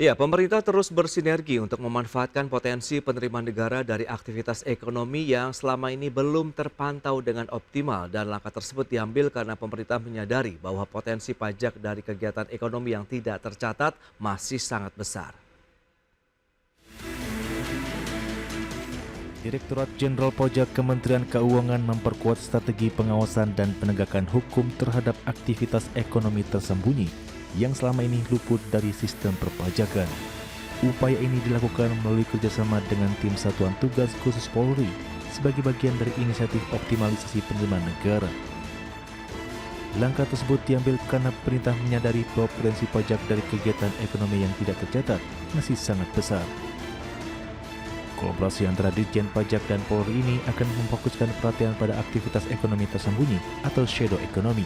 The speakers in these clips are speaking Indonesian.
Ya, pemerintah terus bersinergi untuk memanfaatkan potensi penerimaan negara dari aktivitas ekonomi yang selama ini belum terpantau dengan optimal dan langkah tersebut diambil karena pemerintah menyadari bahwa potensi pajak dari kegiatan ekonomi yang tidak tercatat masih sangat besar. Direktorat Jenderal Pajak Kementerian Keuangan memperkuat strategi pengawasan dan penegakan hukum terhadap aktivitas ekonomi tersembunyi yang selama ini luput dari sistem perpajakan. Upaya ini dilakukan melalui kerjasama dengan tim Satuan Tugas Khusus Polri sebagai bagian dari inisiatif optimalisasi penerimaan negara. Langkah tersebut diambil karena pemerintah menyadari bahwa potensi pajak dari kegiatan ekonomi yang tidak tercatat masih sangat besar. Kolaborasi antara Ditjen Pajak dan Polri ini akan memfokuskan perhatian pada aktivitas ekonomi tersembunyi atau shadow economy,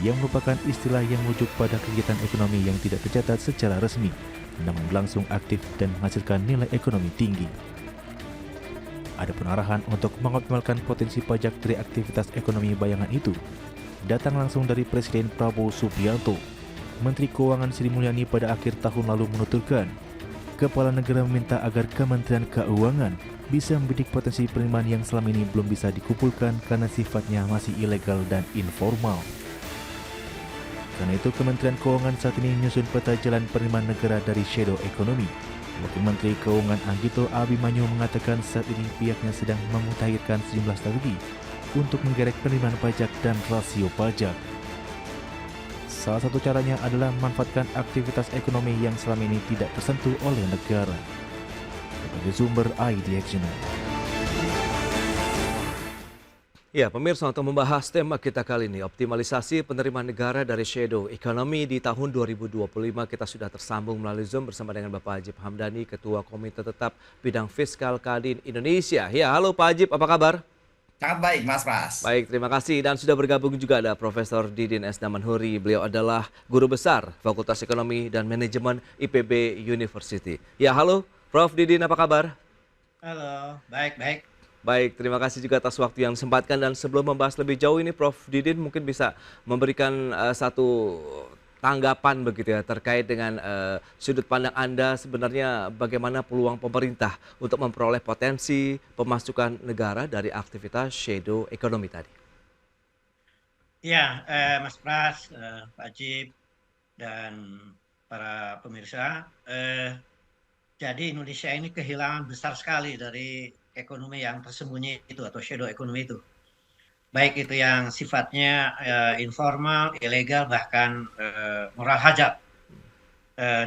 yang merupakan istilah yang merujuk pada kegiatan ekonomi yang tidak tercatat secara resmi, namun langsung aktif dan menghasilkan nilai ekonomi tinggi. Adapun arahan untuk mengoptimalkan potensi pajak dari aktivitas ekonomi bayangan itu datang langsung dari Presiden Prabowo Subianto. Menteri Keuangan Sri Mulyani pada akhir tahun lalu menuturkan, Kepala Negara meminta agar Kementerian Keuangan bisa membidik potensi penerimaan yang selama ini belum bisa dikumpulkan karena sifatnya masih ilegal dan informal. Karena itu, Kementerian Keuangan saat ini menyusun peta jalan penerimaan negara dari shadow economy. Wakil Menteri Keuangan Anggito Abimanyu mengatakan saat ini pihaknya sedang memutakhirkan sejumlah strategi untuk menggerek penerimaan pajak dan rasio pajak. Salah satu caranya adalah memanfaatkan aktivitas ekonomi yang selama ini tidak tersentuh oleh negara. Sebagai sumber IDXNet. Ya, pemirsa, untuk membahas tema kita kali ini, optimalisasi penerimaan negara dari shadow economy di tahun 2025, kita sudah tersambung melalui Zoom bersama dengan Bapak Ajib Hamdani, Ketua Komite Tetap Bidang Fiskal Kadin Indonesia. Ya, halo Pak Ajib, apa kabar? Sangat baik, Mas Pras. Baik, terima kasih. Dan sudah bergabung juga ada Profesor Didin S. Damanhuri. Beliau adalah Guru Besar Fakultas Ekonomi dan Manajemen IPB University. Ya, halo Prof. Didin, apa kabar? Halo, baik-baik. Baik, terima kasih juga atas waktu yang disempatkan. Dan sebelum membahas lebih jauh ini, Prof. Didin mungkin bisa memberikan satu tanggapan begitu ya terkait dengan sudut pandang Anda sebenarnya bagaimana peluang pemerintah untuk memperoleh potensi pemasukan negara dari aktivitas shadow economy tadi. Ya, Mas Pras, Pak Ajib, dan para pemirsa. Jadi Indonesia ini kehilangan besar sekali dari ekonomi yang tersembunyi itu atau shadow economy itu. Baik itu yang sifatnya informal, ilegal, bahkan moral hajat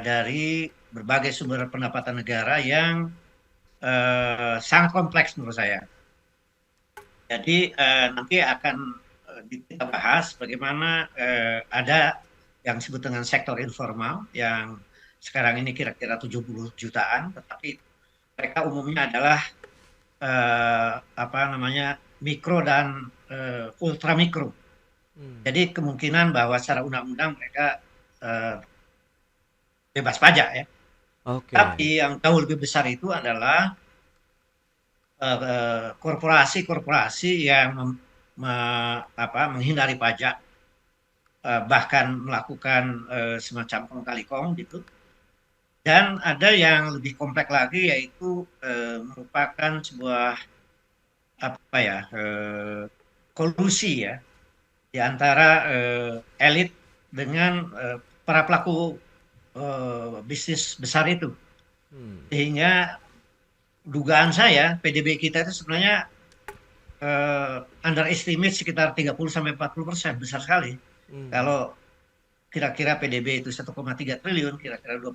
dari berbagai sumber pendapatan negara yang sangat kompleks menurut saya. Jadi nanti akan kita bahas bagaimana ada yang disebut dengan sektor informal yang sekarang ini kira-kira 70 jutaan, tetapi mereka umumnya adalah mikro dan ultra mikro. Jadi kemungkinan bahwa secara undang-undang mereka bebas pajak ya. Oke. Tapi yang jauh lebih besar itu adalah korporasi-korporasi yang menghindari pajak, bahkan melakukan semacam kong kali kong gitu. Dan ada yang lebih kompleks lagi, yaitu merupakan sebuah kolusi ya di antara elit dengan para pelaku bisnis besar itu. Sehingga dugaan saya PDB kita itu sebenarnya underestimate sekitar 30-40%, besar sekali. Kalau kira-kira PDB itu 1,3 triliun, kira-kira 1,3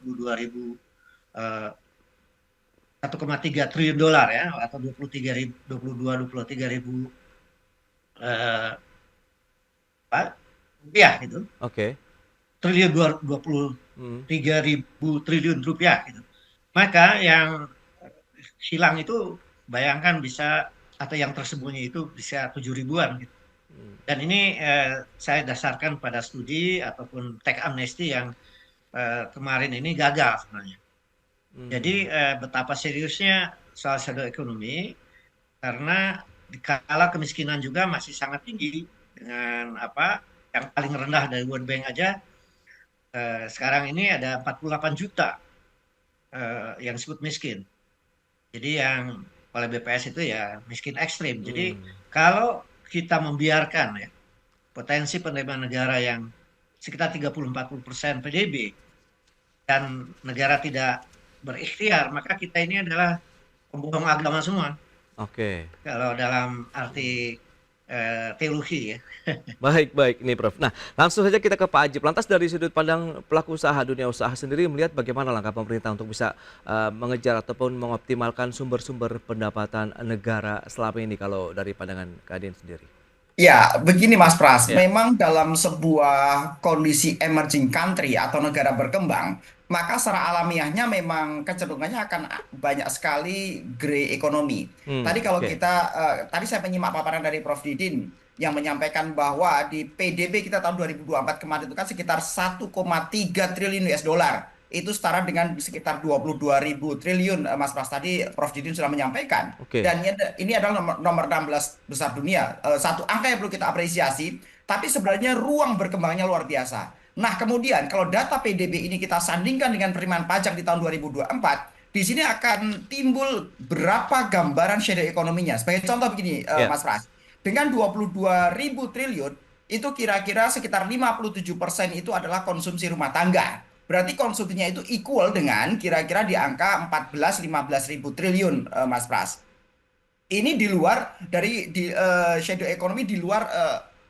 triliun dolar ya, atau 23 ribu rupiah gitu. Oke. Triliun 23 ribu triliun rupiah gitu. Maka yang hilang itu bayangkan bisa, atau yang tersembunyi itu bisa 7 ribuan gitu. Dan ini saya dasarkan pada studi ataupun tax amnesty yang kemarin ini gagal sebenarnya. Jadi betapa seriusnya soal shadow economy, karena kala kemiskinan juga masih sangat tinggi dengan yang paling rendah dari World Bank aja sekarang ini ada 48 juta yang disebut miskin. Jadi yang oleh BPS itu ya miskin ekstrim. Jadi Hmm, kalau kita membiarkan ya potensi penerimaan negara yang sekitar 30-40% PDB dan negara tidak berikhtiar, maka kita ini adalah pembohong agama semua. oke. Kalau dalam arti teologi ya. Baik, baik ini Prof. Nah, langsung saja kita ke Pak Ajib. Lantas dari sudut pandang pelaku usaha, dunia usaha sendiri melihat bagaimana langkah pemerintah untuk bisa mengejar ataupun mengoptimalkan sumber-sumber pendapatan negara selama ini kalau dari pandangan Kadin sendiri? Ya, begini Mas Pras, Ya, memang dalam sebuah kondisi emerging country atau negara berkembang, maka secara alamiahnya memang kecenderungannya akan banyak sekali grey economy. Tadi kalau oke. kita, tadi saya menyimak paparan dari Prof. Didin yang menyampaikan bahwa di PDB kita tahun 2024 kemarin itu kan sekitar 1,3 triliun US dollar. Itu setara dengan sekitar 22.000 triliun, Mas Pras. Tadi Prof. Didin sudah menyampaikan. Oke. Dan ini adalah nomor 16 besar dunia. Satu angka yang perlu kita apresiasi, tapi sebenarnya ruang berkembangnya luar biasa. Nah, kemudian kalau data PDB ini kita sandingkan dengan penerimaan pajak di tahun 2024, di sini akan timbul berapa gambaran shadow ekonominya. Sebagai contoh begini, Ya, Mas Pras. Dengan 22.000 triliun, itu kira-kira sekitar 57% itu adalah konsumsi rumah tangga. Berarti konsumsinya itu equal dengan kira-kira di angka 14-15 ribu triliun, Mas Pras. Ini di luar dari shadow economy di luar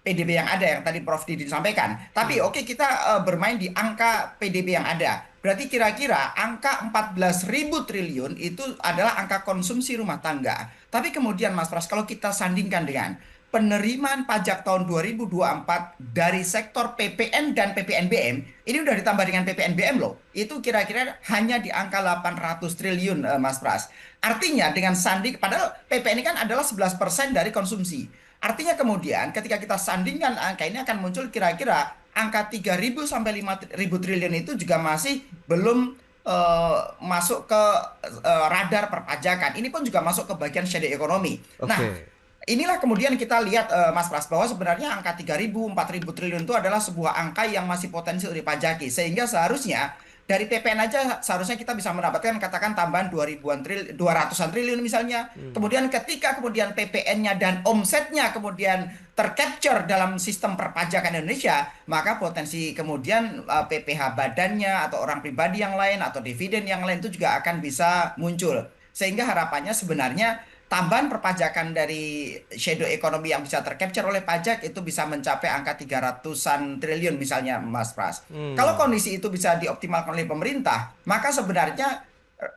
PDB yang ada yang tadi Prof. Didi sampaikan. Tapi oke kita bermain di angka PDB yang ada. Berarti kira-kira angka 14.000 triliun itu adalah angka konsumsi rumah tangga. Tapi kemudian Mas Pras kalau kita sandingkan dengan penerimaan pajak tahun 2024 dari sektor PPN dan PPNBM, ini udah ditambah dengan PPNBM loh. Itu kira-kira hanya di angka 800 triliun, Mas Pras. Artinya dengan sanding, padahal PPN ini kan adalah 11% dari konsumsi. Artinya kemudian ketika kita sandingkan angka ini akan muncul kira-kira angka 3.000 sampai 5.000 triliun itu juga masih belum masuk ke radar perpajakan. Ini pun juga masuk ke bagian shadow economy. Nah, oke. inilah kemudian kita lihat, Mas Pras, bahwa sebenarnya angka 3.000, 4.000 triliun itu adalah sebuah angka yang masih potensial dipajaki. Sehingga seharusnya dari PPN aja seharusnya kita bisa mendapatkan katakan tambahan 200-an triliun misalnya. Kemudian ketika kemudian PPN-nya dan omsetnya kemudian tercapture dalam sistem perpajakan Indonesia, maka potensi kemudian PPh badannya atau orang pribadi yang lain atau dividen yang lain itu juga akan bisa muncul. Sehingga harapannya sebenarnya tambahan perpajakan dari shadow economy yang bisa tercapture oleh pajak itu bisa mencapai angka 300-an triliun misalnya, Mas Pras. Kalau Hmm, kondisi itu bisa dioptimalkan oleh pemerintah, maka sebenarnya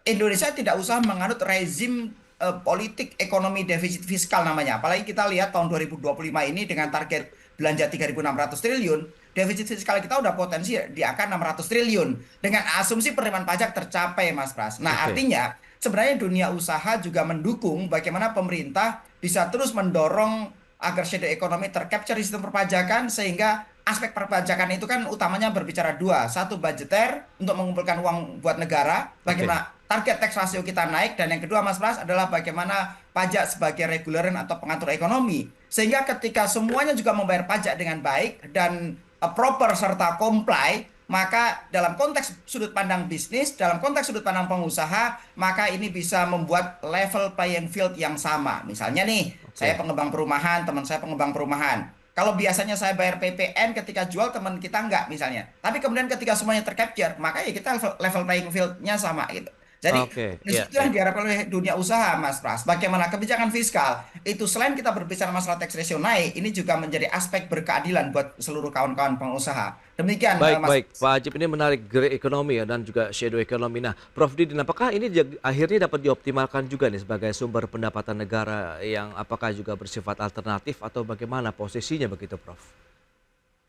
Indonesia tidak usah menganut rezim politik ekonomi defisit fiskal namanya. Apalagi kita lihat tahun 2025 ini dengan target belanja 3.600 triliun, defisit fiskal kita udah potensi di angka 600 triliun dengan asumsi penerimaan pajak tercapai, Mas Pras. Nah, oke. artinya sebenarnya dunia usaha juga mendukung bagaimana pemerintah bisa terus mendorong agar shadow economy tercapture di sistem perpajakan sehingga aspek perpajakan itu kan utamanya berbicara dua. Satu budgeter untuk mengumpulkan uang buat negara, Oke. bagaimana target tax ratio kita naik, dan yang kedua Mas Pras adalah bagaimana pajak sebagai reguleran atau pengatur ekonomi. Sehingga ketika semuanya juga membayar pajak dengan baik dan proper serta comply, maka dalam konteks sudut pandang bisnis, dalam konteks sudut pandang pengusaha, maka ini bisa membuat level playing field yang sama. Misalnya nih, saya Oke. pengembang perumahan, teman saya pengembang perumahan. Kalau biasanya saya bayar PPN ketika jual, teman kita enggak misalnya. Tapi kemudian ketika semuanya tercapture, maka ya kita level playing field-nya sama gitu. Jadi Oke. kondisi Ya, itu ya. yang diharapkan oleh dunia usaha, Mas Pras. Bagaimana kebijakan fiskal itu selain kita berbicara masalah tax ratio naik, ini juga menjadi aspek berkeadilan buat seluruh kawan-kawan pengusaha. Demikian, Baik, Mas. baik. Pak Ajib ini menarik grey economy ya dan juga shadow economy. Nah, Prof Didin, apakah ini akhirnya dapat dioptimalkan juga nih sebagai sumber pendapatan negara yang apakah juga bersifat alternatif atau bagaimana posisinya begitu, Prof?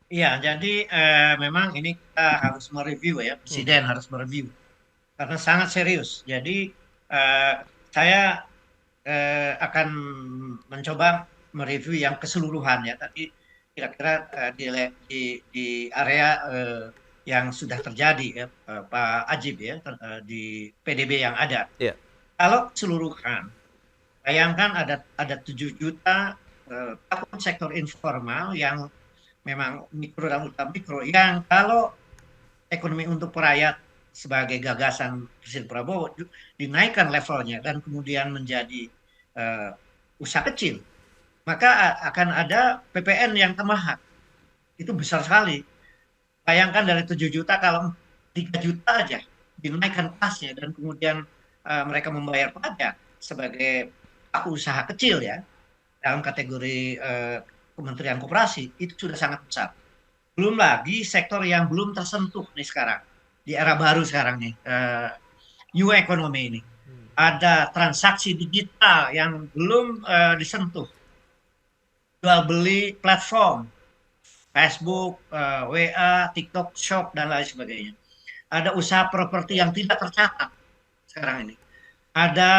Iya, jadi memang ini kita harus mereview ya, Hmm, Presiden harus mereview karena sangat serius. Jadi eh, saya akan mencoba mereview yang keseluruhan ya. Tadi kira-kira di area yang sudah terjadi ya, Pak Ajib ya, di PDB yang ada. ya, Kalau keseluruhan, bayangkan ada 7 juta akun sektor informal yang memang mikro dan ultra mikro yang kalau ekonomi untuk rakyat sebagai gagasan Presiden Prabowo dinaikkan levelnya dan kemudian menjadi usaha kecil, maka akan ada PPN yang tambahan. Itu besar sekali. Bayangkan dari 7 juta kalau 3 juta aja dinaikkan kelasnya dan kemudian mereka membayar pajak sebagai pelaku usaha kecil ya dalam kategori Kementerian Koperasi, itu sudah sangat besar. Belum lagi sektor yang belum tersentuh nih sekarang di era baru sekarang nih, new economy ini. Ada transaksi digital yang belum disentuh, jual beli platform, Facebook, WA, TikTok Shop, dan lain sebagainya. Ada usaha properti yang tidak tercatat sekarang ini. Ada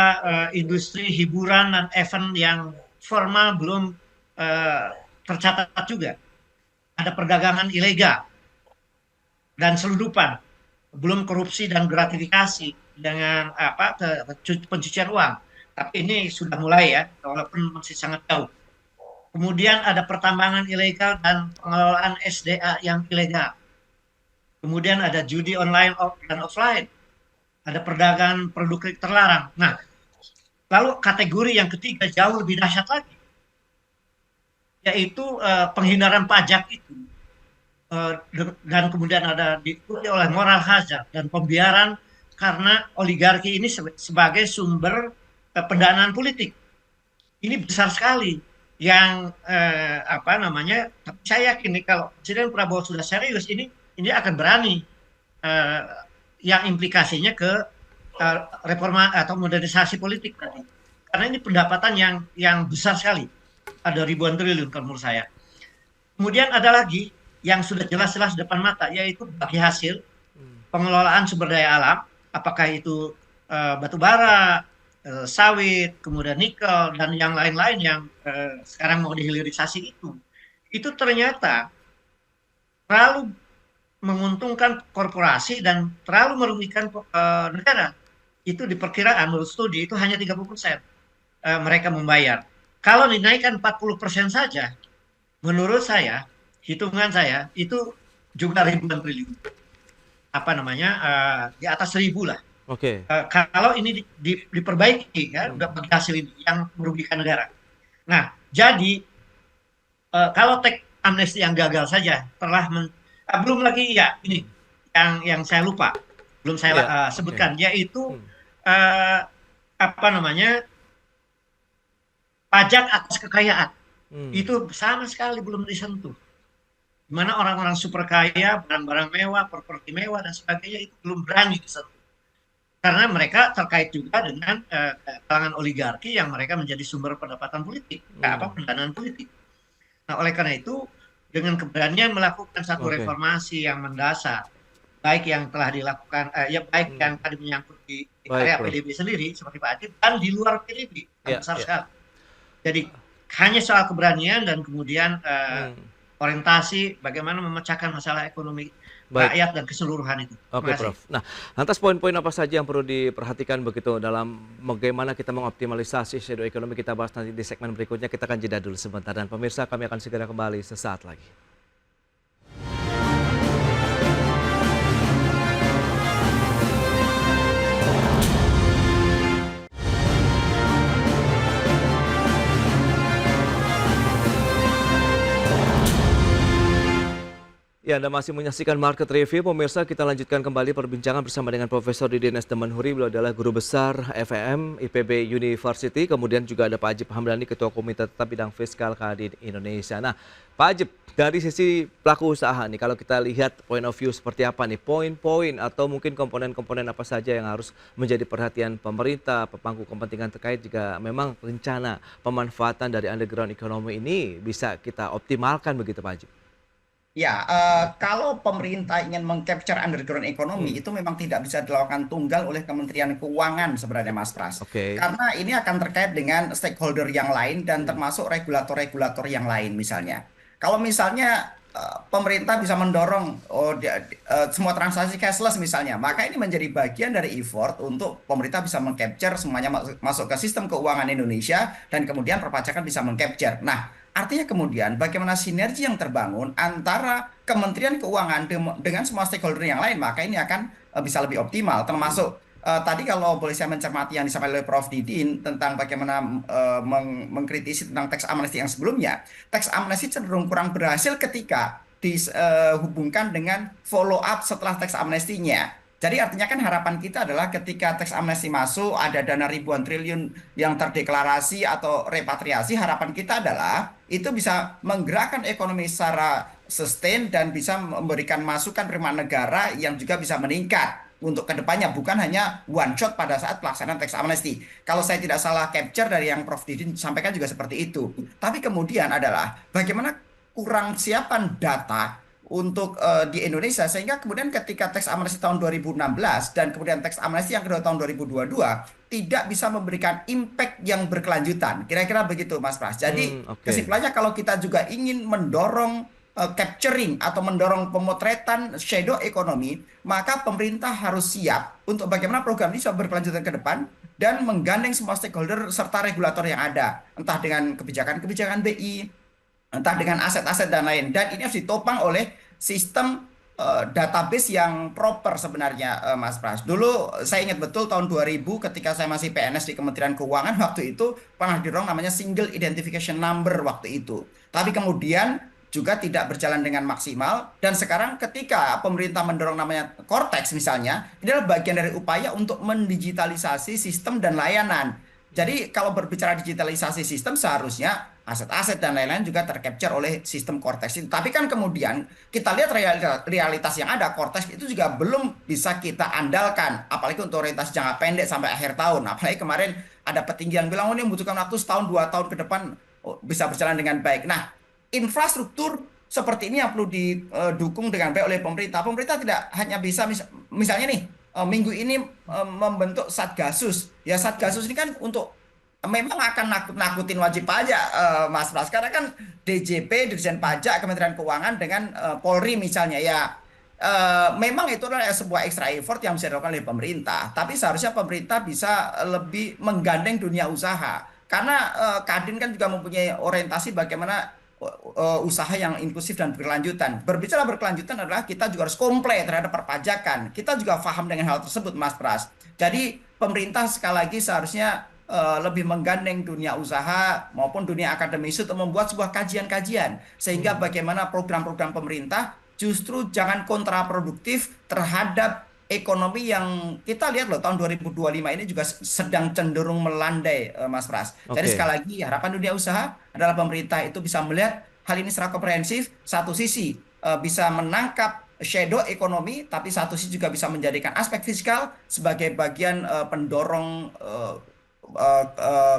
industri hiburan dan event yang formal belum tercatat juga. Ada perdagangan ilegal dan selundupan, belum korupsi dan gratifikasi dengan pencucian uang. Tapi ini sudah mulai ya, walaupun masih sangat jauh. Kemudian ada pertambangan ilegal dan pengelolaan SDA yang ilegal. Kemudian ada judi online dan offline. Ada perdagangan produk terlarang. Nah, lalu kategori yang ketiga jauh lebih dahsyat lagi, yaitu penghindaran pajak itu. Dan kemudian ada diikuti oleh moral hazard dan pembiaran karena oligarki ini sebagai sumber pendanaan politik. Ini besar sekali yang tapi saya yakin nih kalau Presiden Prabowo sudah serius ini akan berani yang implikasinya ke reforma atau modernisasi politik tadi. Karena ini pendapatan yang besar sekali. Ada ribuan triliun kalau menurut saya. Kemudian ada lagi yang sudah jelas-jelas depan mata, yaitu bagi hasil pengelolaan sumber daya alam, apakah itu batu bara, sawit, kemudian nikel, dan yang lain-lain yang sekarang mau dihilirisasi itu ternyata terlalu menguntungkan korporasi dan terlalu merugikan negara. Itu diperkirakan menurut studi itu hanya 30% mereka membayar. Kalau dinaikkan 40% saja, menurut saya, hitungan saya, itu juga ribuan triliun. Di atas 1.000 lah. Oke. Kalau ini diperbaiki, ya, bagi hasil ini yang merugikan negara. Nah, jadi kalau teks amnesti yang gagal saja telah belum lagi ya ini yang saya lupa, belum saya sebutkan, yaitu pajak atas kekayaan. Itu sama sekali belum disentuh. Di mana orang-orang super kaya, barang-barang mewah, properti mewah dan sebagainya itu belum berani disentuh. Karena mereka terkait juga dengan kalangan oligarki yang mereka menjadi sumber pendapatan politik, pendanaan politik. Nah, oleh karena itu dengan keberanian melakukan satu reformasi yang mendasar, baik yang telah dilakukan, baik yang tadi menyangkut di area PDB sendiri seperti Pak Adib, dan di luar PDB besar sekali. Jadi hanya soal keberanian dan kemudian orientasi bagaimana memecahkan masalah ekonomi rakyat dan keseluruhan itu. Oke, Prof. Nah, lantas poin-poin apa saja yang perlu diperhatikan begitu dalam bagaimana kita mengoptimalisasi shadow ekonomi, kita bahas nanti di segmen berikutnya. Kita akan jeda dulu sebentar, dan pemirsa kami akan segera kembali sesaat lagi. Ya, Anda masih menyaksikan Market Review. Pemirsa, kita lanjutkan kembali perbincangan bersama dengan Profesor Didin S. Damanhuri. Beliau adalah Guru Besar FEM IPB University. Kemudian juga ada Pak Ajib Hamdani, Ketua Komite Tetap Bidang Fiskal Kadin Indonesia. Nah, Pak Ajib, dari sisi pelaku usaha nih, kalau kita lihat point of view seperti apa nih, poin-poin atau mungkin komponen-komponen apa saja yang harus menjadi perhatian pemerintah, pemangku kepentingan terkait jika memang rencana pemanfaatan dari underground economy ini bisa kita optimalkan begitu, Pak Ajib? Ya, kalau pemerintah ingin mengcapture underground economy itu memang tidak bisa dilakukan tunggal oleh Kementerian Keuangan sebenarnya, Mas Pras. Karena ini akan terkait dengan stakeholder yang lain dan termasuk regulator-regulator yang lain misalnya. Kalau misalnya pemerintah bisa mendorong semua transaksi cashless misalnya, maka ini menjadi bagian dari effort untuk pemerintah bisa mengcapture semuanya masuk ke sistem keuangan Indonesia dan kemudian perpajakan bisa mengcapture. Nah, Artinya kemudian bagaimana sinergi yang terbangun antara Kementerian Keuangan dengan semua stakeholder yang lain, maka ini akan bisa lebih optimal. Termasuk tadi kalau boleh saya mencermati yang disampaikan oleh Prof. Didin tentang bagaimana mengkritisi tentang teks amnesti yang sebelumnya, teks amnesti cenderung kurang berhasil ketika dihubungkan dengan follow up setelah teks amnestinya. Jadi artinya kan harapan kita adalah ketika teks amnesti masuk, ada dana ribuan triliun yang terdeklarasi atau repatriasi, harapan kita adalah itu bisa menggerakkan ekonomi secara sustain dan bisa memberikan masukan penerimaan negara yang juga bisa meningkat untuk kedepannya, bukan hanya one shot pada saat pelaksanaan teks amnesti. Kalau saya tidak salah capture dari yang Prof. Didin sampaikan juga seperti itu. Tapi kemudian adalah bagaimana kurang siapan data untuk di Indonesia, sehingga kemudian ketika teks amnesti tahun 2016 dan kemudian teks amnesti yang kedua tahun 2022 tidak bisa memberikan impact yang berkelanjutan. Kira-kira begitu Mas Pras. Jadi Oke. kesimpulannya kalau kita juga ingin mendorong capturing atau mendorong pemotretan shadow economy, maka pemerintah harus siap untuk bagaimana program ini bisa berkelanjutan ke depan dan menggandeng semua stakeholder serta regulator yang ada, entah dengan kebijakan-kebijakan BI, entah dengan aset-aset dan lain. Dan ini harus ditopang oleh sistem database yang proper sebenarnya, Mas Pras. Dulu saya ingat betul tahun 2000 ketika saya masih PNS di Kementerian Keuangan, waktu itu pernah dorong namanya single identification number waktu itu. Tapi kemudian juga tidak berjalan dengan maksimal, dan sekarang ketika pemerintah mendorong namanya Cortex misalnya, ini adalah bagian dari upaya untuk mendigitalisasi sistem dan layanan. Jadi kalau berbicara digitalisasi sistem, seharusnya aset-aset dan lain-lain juga tercapture oleh sistem Cortex itu. Tapi kan kemudian kita lihat realitas yang ada, Cortex itu juga belum bisa kita andalkan, apalagi untuk orientasi jangka pendek sampai akhir tahun. Apalagi kemarin ada petinggi yang bilang, oh ini membutuhkan waktu setahun, 2 tahun ke depan bisa berjalan dengan baik. Nah, infrastruktur seperti ini yang perlu didukung dengan baik oleh pemerintah. Pemerintah tidak hanya bisa misalnya nih minggu ini membentuk Satgasus. Ya Satgasus ini kan untuk memang akan nakut-nakutin wajib pajak, Mas Pras. Karena kan DJP, Dirjen Pajak, Kementerian Keuangan dengan Polri misalnya ya. Memang itu adalah sebuah extra effort yang bisa dilakukan oleh pemerintah. Tapi seharusnya pemerintah bisa lebih menggandeng dunia usaha. Karena Kadin kan juga mempunyai orientasi bagaimana usaha yang inklusif dan berkelanjutan. Berbicara berkelanjutan adalah kita juga harus komplain terhadap perpajakan. Kita juga paham dengan hal tersebut, Mas Pras. Jadi pemerintah sekali lagi seharusnya lebih menggandeng dunia usaha maupun dunia akademisi untuk membuat sebuah kajian-kajian sehingga bagaimana program-program pemerintah justru jangan kontraproduktif terhadap ekonomi yang kita lihat loh tahun 2025 ini juga sedang cenderung melandai, Mas Pras. Jadi Oke. sekali lagi harapan dunia usaha adalah pemerintah itu bisa melihat hal ini secara komprehensif. Satu sisi bisa menangkap shadow ekonomi, tapi satu sisi juga bisa menjadikan aspek fiskal sebagai bagian pendorong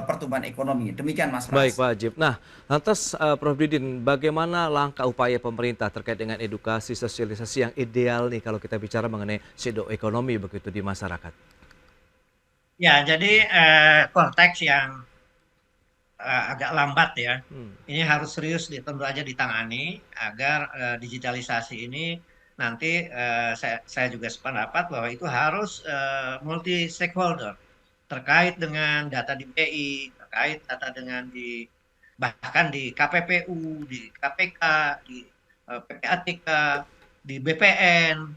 pertumbuhan ekonomi. Demikian Mas Baik, Pras. Pak Ajib. Nah, lantas Prof. Didin, bagaimana langkah upaya pemerintah terkait dengan edukasi sosialisasi yang ideal nih kalau kita bicara mengenai shadow ekonomi begitu di masyarakat? Ya, jadi konteks yang agak lambat ya. Ini harus serius tentu aja ditangani agar digitalisasi ini nanti saya juga sependapat bahwa itu harus multi stakeholder terkait dengan data di BI, terkait data dengan bahkan di KPPU, di KPK, di PPATK, di BPN,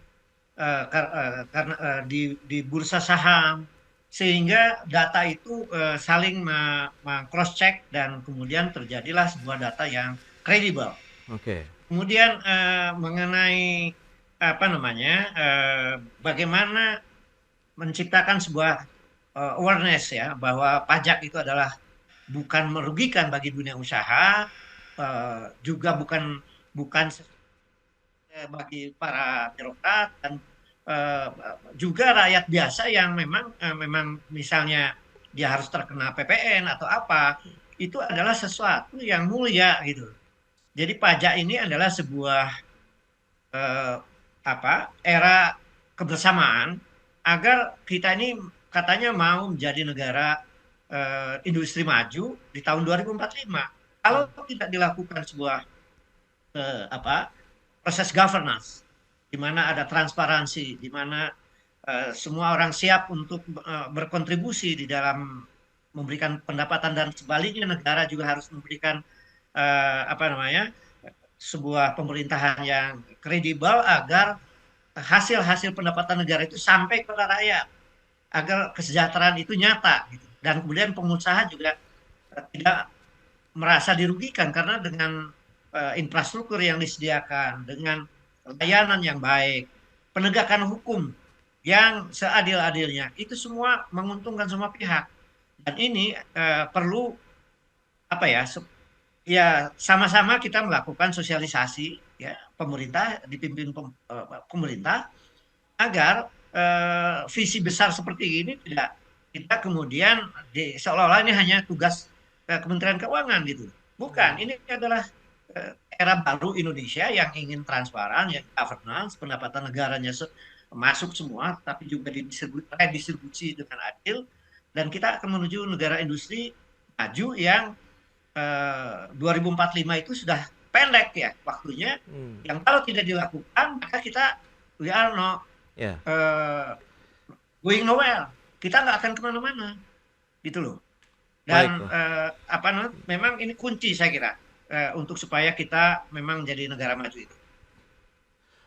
karena di bursa saham, sehingga data itu saling cross check dan kemudian terjadilah sebuah data yang kredibel. Oke. Kemudian mengenai apa namanya, bagaimana menciptakan sebuah awareness ya bahwa pajak itu adalah bukan merugikan bagi dunia usaha, juga bukan bagi para birokrat dan juga rakyat biasa yang memang misalnya dia harus terkena PPN atau apa, itu adalah sesuatu yang mulia gitu. Jadi pajak ini adalah sebuah era kebersamaan agar kita ini katanya mau menjadi negara industri maju di tahun 2045. Kalau tidak dilakukan sebuah proses governance, di mana ada transparansi, di mana semua orang siap untuk berkontribusi di dalam memberikan pendapatan dan sebaliknya negara juga harus memberikan apa namanya, sebuah pemerintahan yang kredibel agar hasil-hasil pendapatan negara itu sampai kepada rakyat, agar kesejahteraan itu nyata gitu. Dan kemudian pengusaha juga tidak merasa dirugikan karena dengan infrastruktur yang disediakan, dengan layanan yang baik, penegakan hukum yang seadil-adilnya, itu semua menguntungkan semua pihak. Dan ini perlu apa ya? Ya sama-sama kita melakukan sosialisasi, ya pemerintah dipimpin pemerintah agar visi besar seperti ini tidak kita kemudian seolah-olah ini hanya tugas Kementerian Keuangan gitu. Bukan, ini adalah era baru Indonesia yang ingin transparan, yang governance, pendapatan negaranya masuk semua, tapi juga redistribusi dengan adil, dan kita akan menuju negara industri maju yang 2045 itu sudah pendek ya waktunya, yang kalau tidak dilakukan maka kita we are not going nowhere, kita nggak akan kemana-mana gitu loh. Dan apa namanya, memang ini kunci saya kira untuk supaya kita memang jadi negara maju itu.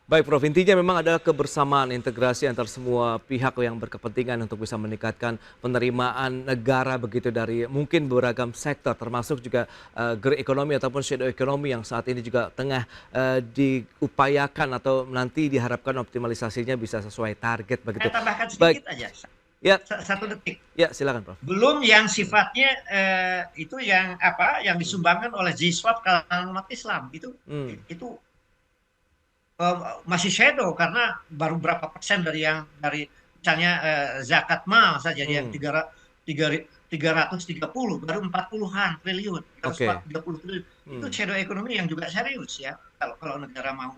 Baik Prof, intinya memang ada kebersamaan integrasi antar semua pihak yang berkepentingan untuk bisa meningkatkan penerimaan negara begitu dari mungkin beragam sektor, termasuk juga grey economy ataupun shadow economy yang saat ini juga tengah diupayakan atau nanti diharapkan optimalisasinya bisa sesuai target begitu. Saya tambahkan sedikit aja. Ya. 1 detik. Ya, silakan Prof. Belum yang sifatnya itu yang apa yang disumbangkan oleh G-Swap kalangan umat Islam itu masih shadow karena baru berapa persen dari misalnya zakat mal saja yang 330 baru 40-an triliun, 30 triliun. Itu shadow ekonomi yang juga serius ya kalau negara mau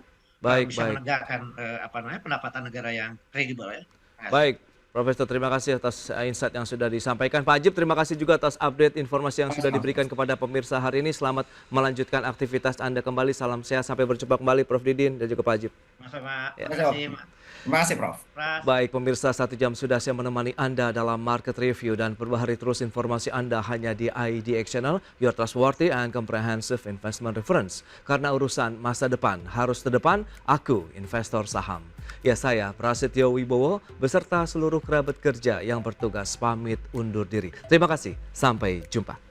bisa menegakkan apa namanya pendapatan negara yang kredibel ya. Baik. Profesor, terima kasih atas insight yang sudah disampaikan. Pak Ajib, terima kasih juga atas update informasi yang sudah diberikan kepada pemirsa hari ini. Selamat melanjutkan aktivitas Anda kembali. Salam sehat, sampai berjumpa kembali Prof Didin dan juga Pak Ajib. Terima kasih Prof. Baik pemirsa, 1 jam sudah saya menemani Anda dalam Market Review dan perbaharui terus informasi Anda hanya di IDX Channel, your trustworthy and comprehensive investment reference. Karena urusan masa depan harus terdepan, aku investor saham. Ya, saya Prasetyo Wibowo beserta seluruh kerabat kerja yang bertugas pamit undur diri. Terima kasih, sampai jumpa.